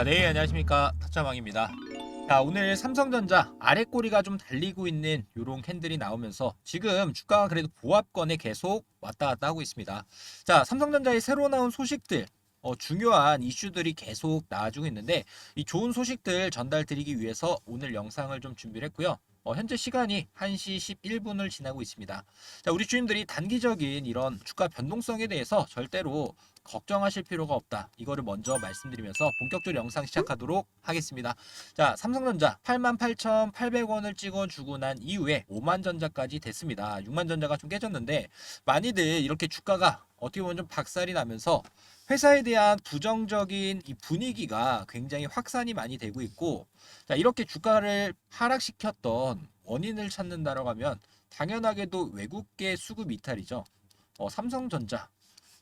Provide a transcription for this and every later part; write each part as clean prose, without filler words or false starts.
네, 안녕하십니까. 타짜왕입니다. 자, 오늘 삼성전자 아래 꼬리가 좀 달리고 있는 요런 캔들이 나오면서 지금 주가가 그래도 보합권에 계속 왔다 갔다 하고 있습니다. 자, 삼성전자의 새로 나온 소식들, 중요한 이슈들이 계속 나와주고 있는데 이 좋은 소식들 전달드리기 위해서 오늘 영상을 좀 준비를 했고요. 현재 시간이 1시 11분을 지나고 있습니다. 자, 우리 주님들이 단기적인 이런 주가 변동성에 대해서 절대로 걱정하실 필요가 없다. 이거를 먼저 말씀드리면서 본격적으로 영상 시작하도록 하겠습니다. 자, 삼성전자 88,800원을 찍어주고 난 이후에 5만 전자까지 됐습니다. 6만 전자가 좀 깨졌는데 많이들 이렇게 주가가 어떻게 보면 좀 박살이 나면서 회사에 대한 부정적인 이 분위기가 굉장히 확산이 많이 되고 있고, 자, 이렇게 주가를 하락시켰던 원인을 찾는다라고 하면 당연하게도 외국계 수급 이탈이죠. 삼성전자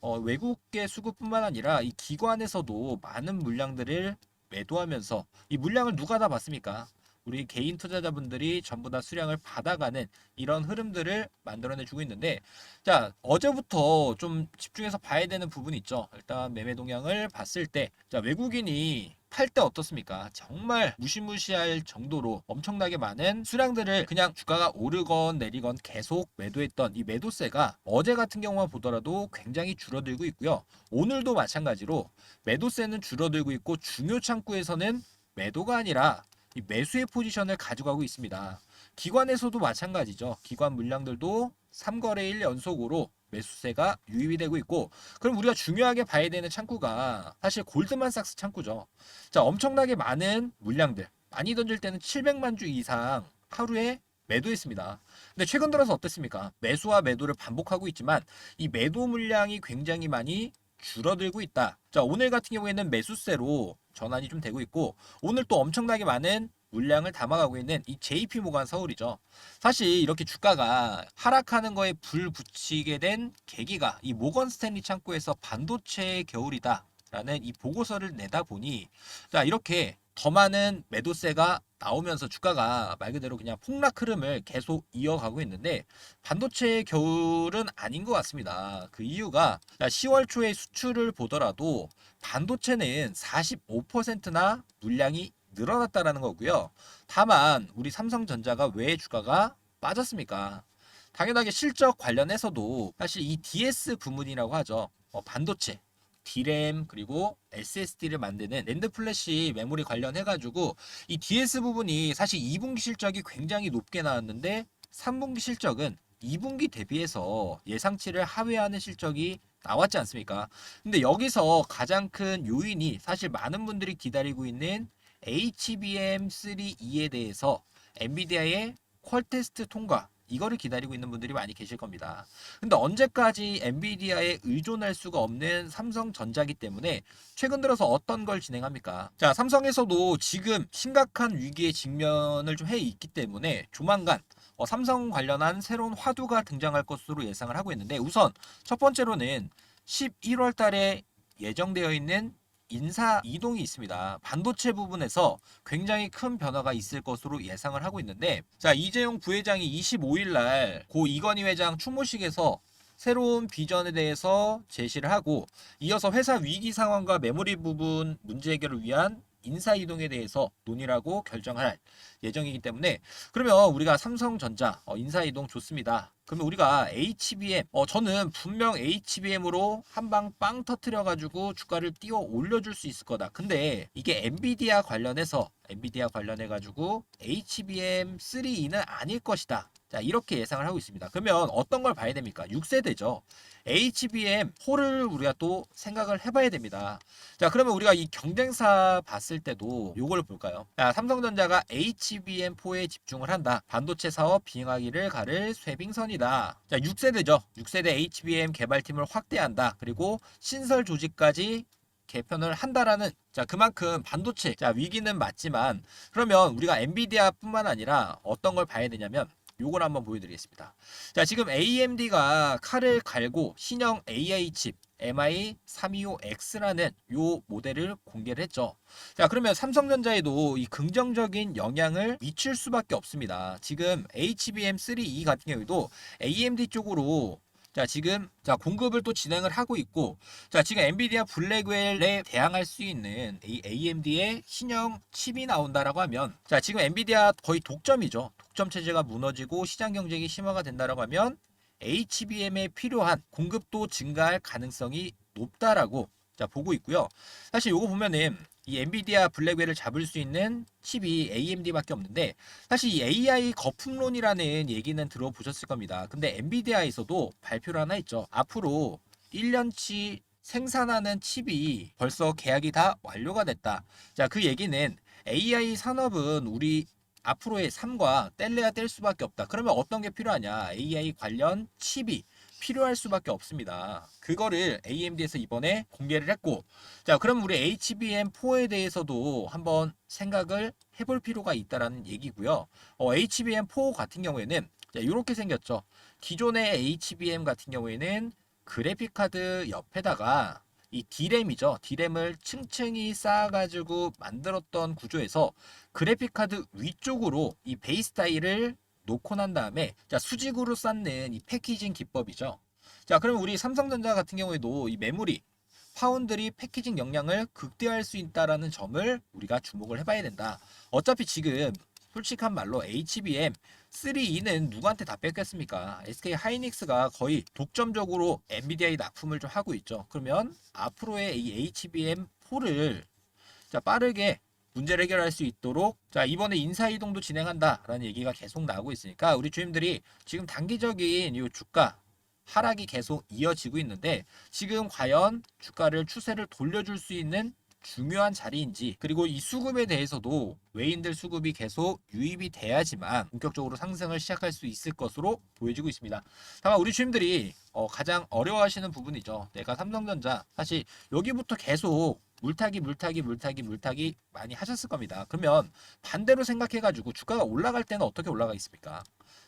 외국계 수급뿐만 아니라 이 기관에서도 많은 물량들을 매도하면서 이 물량을 누가 다 받습니까? 우리 개인 투자자분들이 전부 다 수량을 받아가는 이런 흐름들을 만들어내 주고 있는데, 자, 어제부터 좀 집중해서 봐야 되는 부분이 있죠. 일단 매매 동향을 봤을 때, 자, 외국인이 팔 때 어떻습니까? 정말 무시무시할 정도로 엄청나게 많은 수량들을 그냥 주가가 오르건 내리건 계속 매도했던 이 매도세가 어제 같은 경우만 보더라도 굉장히 줄어들고 있고요. 오늘도 마찬가지로 매도세는 줄어들고 있고 중요 창구에서는 매도가 아니라 이 매수의 포지션을 가져가고 있습니다. 기관에서도 마찬가지죠. 기관 물량들도 3거래일 연속으로 매수세가 유입이 되고 있고, 그럼 우리가 중요하게 봐야 되는 창구가 사실 골드만삭스 창구죠. 자, 엄청나게 많은 물량들, 많이 던질 때는 700만 주 이상 하루에 매도했습니다. 근데 최근 들어서 어땠습니까? 매수와 매도를 반복하고 있지만 이 매도 물량이 굉장히 많이 줄어들고 있다. 자, 오늘 같은 경우에는 매수세로 전환이 좀 되고 있고, 오늘 또 엄청나게 많은 물량을 담아가고 있는 이 JP 모간 서울이죠. 사실 이렇게 주가가 하락하는 거에 불 붙이게 된 계기가 이 모건 스탠리 창구에서 반도체의 겨울이다 라는 이 보고서를 내다 보니, 자, 이렇게 더 많은 매도세가 나오면서 주가가 말 그대로 그냥 폭락 흐름을 계속 이어가고 있는데, 반도체의 겨울은 아닌 것 같습니다. 그 이유가 10월 초에 수출을 보더라도 반도체는 45%나 물량이 늘어났다라는 거고요. 다만 우리 삼성전자가 왜 주가가 빠졌습니까? 당연하게 실적 관련해서도 사실 이 DS 부문이라고 하죠. 반도체, D램 그리고 SSD를 만드는 낸드 플래시 메모리 관련해가지고 이 DS 부분이 사실 2분기 실적이 굉장히 높게 나왔는데 3분기 실적은 2분기 대비해서 예상치를 하회하는 실적이 나왔지 않습니까? 근데 여기서 가장 큰 요인이 사실 많은 분들이 기다리고 있는 HBM3E에 대해서 엔비디아의 퀄 테스트 통과, 이거를 기다리고 있는 분들이 많이 계실 겁니다. 근데 언제까지 엔비디아에 의존할 수가 없는 삼성전자기 때문에 최근 들어서 어떤 걸 진행합니까? 자, 삼성에서도 지금 심각한 위기에 직면을 좀 해 있기 때문에 조만간 삼성 관련한 새로운 화두가 등장할 것으로 예상을 하고 있는데, 우선 첫 번째로는 11월 달에 예정되어 있는 인사 이동이 있습니다. 반도체 부분에서 굉장히 큰 변화가 있을 것으로 예상을 하고 있는데, 자, 이재용 부회장이 25일 날 고 이건희 회장 추모식에서 새로운 비전에 대해서 제시를 하고, 이어서 회사 위기 상황과 메모리 부분 문제 해결을 위한 인사 이동에 대해서 논의를 하고 결정할 예정이기 때문에, 그러면 우리가 삼성전자 인사 이동 좋습니다. 그러면 우리가 HBM, 저는 분명 HBM으로 한 방 빵 터트려 가지고 주가를 띄워 올려줄 수 있을 거다. 근데 이게 엔비디아 관련해 가지고 HBM3E는 아닐 것이다. 자, 이렇게 예상을 하고 있습니다. 그러면 어떤 걸 봐야 됩니까? 6세대죠. HBM4를 우리가 또 생각을 해봐야 됩니다. 자, 그러면 우리가 이 경쟁사 봤을 때도 요걸 볼까요? 자, 삼성전자가 HBM4에 집중을 한다. 반도체 사업 비행하기를 가를 쇠빙선이다. 자, 6세대죠. 6세대 HBM 개발팀을 확대한다. 그리고 신설 조직까지 개편을 한다라는, 자, 그만큼 반도체, 자, 위기는 맞지만, 그러면 우리가 엔비디아뿐만 아니라 어떤 걸 봐야 되냐면 요걸 한번 보여드리겠습니다. 자, 지금 AMD가 칼을 갈고 신형 AI 칩 MI325X라는 요 모델을 공개를 했죠. 자, 그러면 삼성전자에도 이 긍정적인 영향을 미칠 수밖에 없습니다. 지금 HBM3E 같은 경우에도 AMD 쪽으로 자, 지금 공급을 또 진행을 하고 있고, 자, 지금 엔비디아 블랙웰에 대항할 수 있는 이 AMD의 신형 칩이 나온다라고 하면, 자, 지금 엔비디아 거의 독점이죠. 독점 체제가 무너지고 시장 경쟁이 심화가 된다라고 하면 HBM에 필요한 공급도 증가할 가능성이 높다라고 보고 있고요. 사실 요거 보면은 이 엔비디아 블랙웰을 잡을 수 있는 칩이 AMD밖에 없는데, 사실 이 AI 거품론이라는 얘기는 들어보셨을 겁니다. 근데 엔비디아에서도 발표를 하나 했죠. 앞으로 1년치 생산하는 칩이 벌써 계약이 다 완료가 됐다. 자, 그 얘기는 AI 산업은 우리 앞으로의 삶과 뗄래야 뗄 수밖에 없다. 그러면 어떤 게 필요하냐? AI 관련 칩이 필요할 수밖에 없습니다. 그거를 AMD에서 이번에 공개를 했고, 자, 그럼 우리 HBM4에 대해서도 한번 생각을 해볼 필요가 있다라는 얘기고요. HBM4 같은 경우에는 이렇게 생겼죠. 기존의 HBM 같은 경우에는 그래픽 카드 옆에다가 이 D램이죠. D램을 층층이 쌓아가지고 만들었던 구조에서 그래픽 카드 위쪽으로 이 베이스 타일을 놓고 난 다음에 수직으로 쌓는 이 패키징 기법이죠. 자, 그럼 우리 삼성전자 같은 경우에도 이 메모리 파운드리 패키징 역량을 극대화할 수 있다라는 점을 우리가 주목을 해봐야 된다. 어차피 지금 솔직한 말로 HBM 3E는 누구한테 다 뺏겼습니까? SK 하이닉스가 거의 독점적으로 엔비디아에 납품을 좀 하고 있죠. 그러면 앞으로의 이 HBM4를 빠르게 문제를 해결할 수 있도록 이번에 인사이동도 진행한다라는 얘기가 계속 나오고 있으니까 우리 주임들이 지금 단기적인 이 주가 하락이 계속 이어지고 있는데, 지금 과연 주가를 추세를 돌려줄 수 있는 중요한 자리인지, 그리고 이 수급에 대해서도 외인들 수급이 계속 유입이 돼야지만 본격적으로 상승을 시작할 수 있을 것으로 보여지고 있습니다. 다만 우리 주임들이 가장 어려워하시는 부분이죠. 내가 삼성전자 사실 여기부터 계속 물타기 많이 하셨을 겁니다. 그러면 반대로 생각해가지고 주가가 올라갈 때는 어떻게 올라가 있습니까?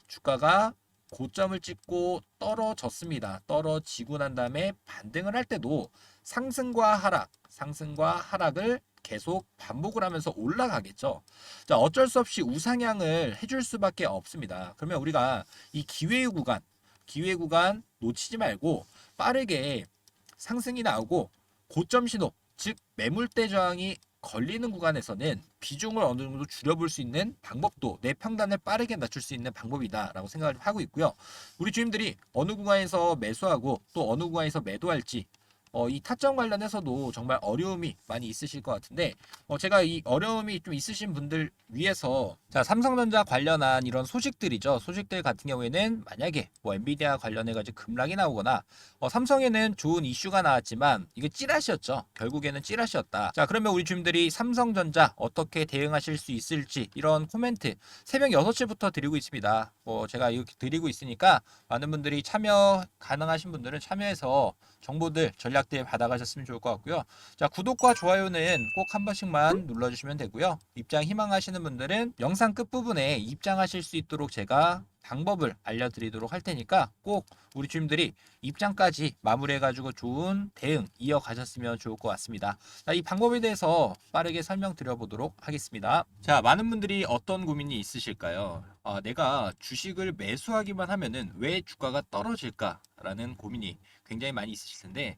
주가가 고점을 찍고 떨어졌습니다. 떨어지고 난 다음에 반등을 할 때도 상승과 하락을 계속 반복을 하면서 올라가겠죠. 자, 어쩔 수 없이 우상향을 해줄 수밖에 없습니다. 그러면 우리가 이 기회 구간 놓치지 말고 빠르게 상승이 나오고 고점 신호, 즉 매물대 저항이 걸리는 구간에서는 비중을 어느 정도 줄여볼 수 있는 방법도, 내 평단을 빠르게 낮출 수 있는 방법이다라고 생각을 하고 있고요. 우리 주임들이 어느 구간에서 매수하고 또 어느 구간에서 매도할지 이 타점 관련해서도 정말 어려움이 많이 있으실 것 같은데, 제가 이 어려움이 좀 있으신 분들 위해서 삼성전자 관련한 이런 소식들이죠. 소식들 같은 경우에는 만약에 엔비디아 관련해가지고 급락이 나오거나 삼성에는 좋은 이슈가 나왔지만 이게 찌라시였죠. 결국에는 찌라시였다. 자, 그러면 우리 주민들이 삼성전자 어떻게 대응하실 수 있을지 이런 코멘트 새벽 6시부터 드리고 있습니다. 제가 이렇게 드리고 있으니까 많은 분들이 참여 가능하신 분들은 참여해서 정보들, 전략들 받아가셨으면 좋을 것 같고요. 자, 구독과 좋아요는 꼭 한 번씩만 눌러주시면 되고요. 입장 희망하시는 분들은 영상 끝부분에 입장하실 수 있도록 제가 방법을 알려드리도록 할 테니까 꼭 우리 주임들이 입장까지 마무리해가지고 좋은 대응 이어가셨으면 좋을 것 같습니다. 자, 이 방법에 대해서 빠르게 설명드려보도록 하겠습니다. 자, 많은 분들이 어떤 고민이 있으실까요? 내가 주식을 매수하기만 하면은 왜 주가가 떨어질까라는 고민이 굉장히 많이 있으실 텐데,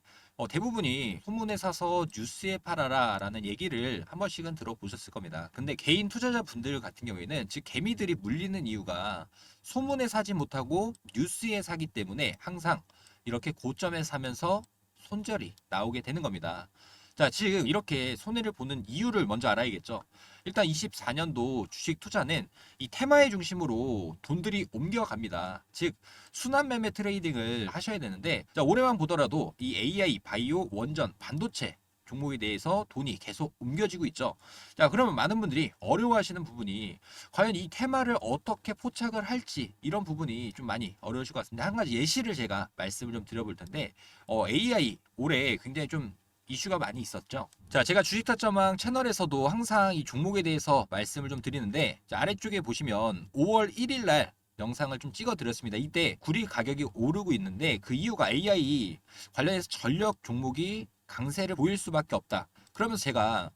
대부분이 소문에 사서 뉴스에 팔아라 라는 얘기를 한 번씩은 들어보셨을 겁니다. 근데 개인 투자자분들 같은 경우에는, 즉 개미들이 물리는 이유가 소문에 사지 못하고 뉴스에 사기 때문에 항상 이렇게 고점에 사면서 손절이 나오게 되는 겁니다. 자, 지금 이렇게 손해를 보는 이유를 먼저 알아야겠죠. 일단 24년도 주식 투자는 이 테마의 중심으로 돈들이 옮겨갑니다. 즉 순환 매매 트레이딩을 하셔야 되는데, 자, 올해만 보더라도 이 AI, 바이오, 원전, 반도체 종목에 대해서 돈이 계속 옮겨지고 있죠. 자, 그러면 많은 분들이 어려워하시는 부분이 과연 이 테마를 어떻게 포착을 할지, 이런 부분이 좀 많이 어려우실 것 같습니다. 한 가지 예시를 제가 말씀을 좀 드려볼 텐데, AI 올해 굉장히 좀 이슈가 많이 있었죠. 자, 제가 주식타점왕 채널에서도 항상 이 종목에 대해서 말씀을 좀 드리는데, 자, 아래쪽에 보시면 5월 1일 날 영상을 좀 찍어 드렸습니다. 이때 구리 가격이 오르고 있는데 그 이유가 AI 관련해서 전력 종목이 강세를 보일 수밖에 없다. 그러면서 제가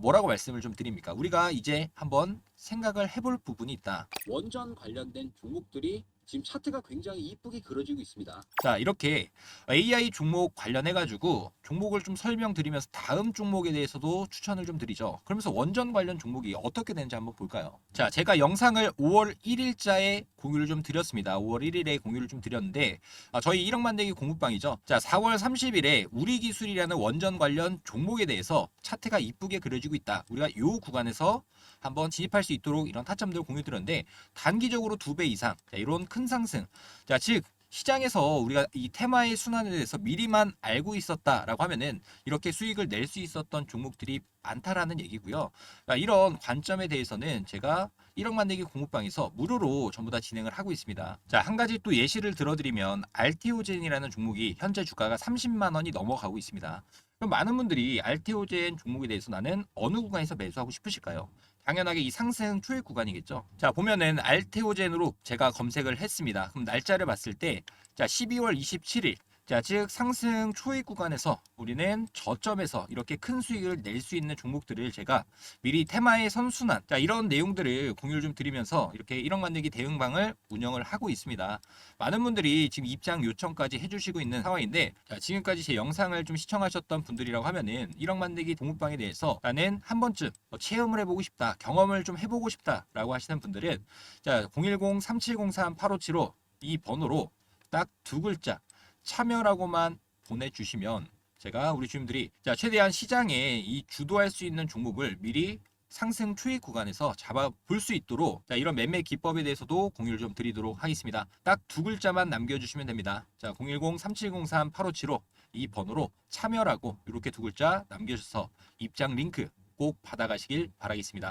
뭐라고 말씀을 좀 드립니까? 우리가 이제 한번 생각을 해볼 부분이 있다. 원전 관련된 종목들이 지금 차트가 굉장히 이쁘게 그려지고 있습니다. 자, 이렇게 AI 종목 관련해가지고 종목을 좀 설명드리면서 다음 종목에 대해서도 추천을 좀 드리죠. 그러면서 원전 관련 종목이 어떻게 되는지 한번 볼까요? 자, 제가 영상을 5월 1일자에 공유를 좀 드렸습니다. 5월 1일에 공유를 좀 드렸는데, 저희 1억 만들기 공부방이죠. 자, 4월 30일에 우리기술이라는 원전 관련 종목에 대해서 차트가 이쁘게 그려지고 있다. 우리가 이 구간에서 한번 진입할 수 있도록 이런 타점들을 공유 드렸는데, 단기적으로 2배 이상, 자, 이런 큰 상승. 자, 즉, 시장에서 우리가 이 테마의 순환에 대해서 미리만 알고 있었다라고 하면은 이렇게 수익을 낼 수 있었던 종목들이 많다라는 얘기고요. 그러니까 이런 관점에 대해서는 제가 1억 만들기 공부방에서 무료로 전부 다 진행을 하고 있습니다. 자, 한 가지 또 예시를 들어드리면 알테오젠이라는 종목이 현재 주가가 30만 원이 넘어가고 있습니다. 그럼 많은 분들이 알테오젠 종목에 대해서 나는 어느 구간에서 매수하고 싶으실까요? 당연하게 이 상승 초입 구간이겠죠. 자, 보면은 알테오젠으로 제가 검색을 했습니다. 그럼 날짜를 봤을 때, 자, 12월 27일. 자, 즉 상승 초입 구간에서 우리는 저점에서 이렇게 큰 수익을 낼 수 있는 종목들을 제가 미리 테마의 선순환, 자, 이런 내용들을 공유를 좀 드리면서 이렇게 1억 만들기 대응방을 운영을 하고 있습니다. 많은 분들이 지금 입장 요청까지 해주시고 있는 상황인데, 자, 지금까지 제 영상을 좀 시청하셨던 분들이라고 하면은 1억 만들기 동업방에 대해서 나는 한 번쯤 체험을 해보고 싶다, 경험을 좀 해보고 싶다라고 하시는 분들은, 자, 010-3703-8575 이 번호로 딱 두 글자 참여라고만 보내주시면 제가 우리 주임들이, 자, 최대한 시장에 이 주도할 수 있는 종목을 미리 상승 초입 구간에서 잡아볼 수 있도록, 자, 이런 매매 기법에 대해서도 공유를 좀 드리도록 하겠습니다. 딱 두 글자만 남겨주시면 됩니다. 자, 010-3703-8575 이 번호로 참여라고 이렇게 두 글자 남겨주셔서 입장 링크 꼭 받아가시길 바라겠습니다.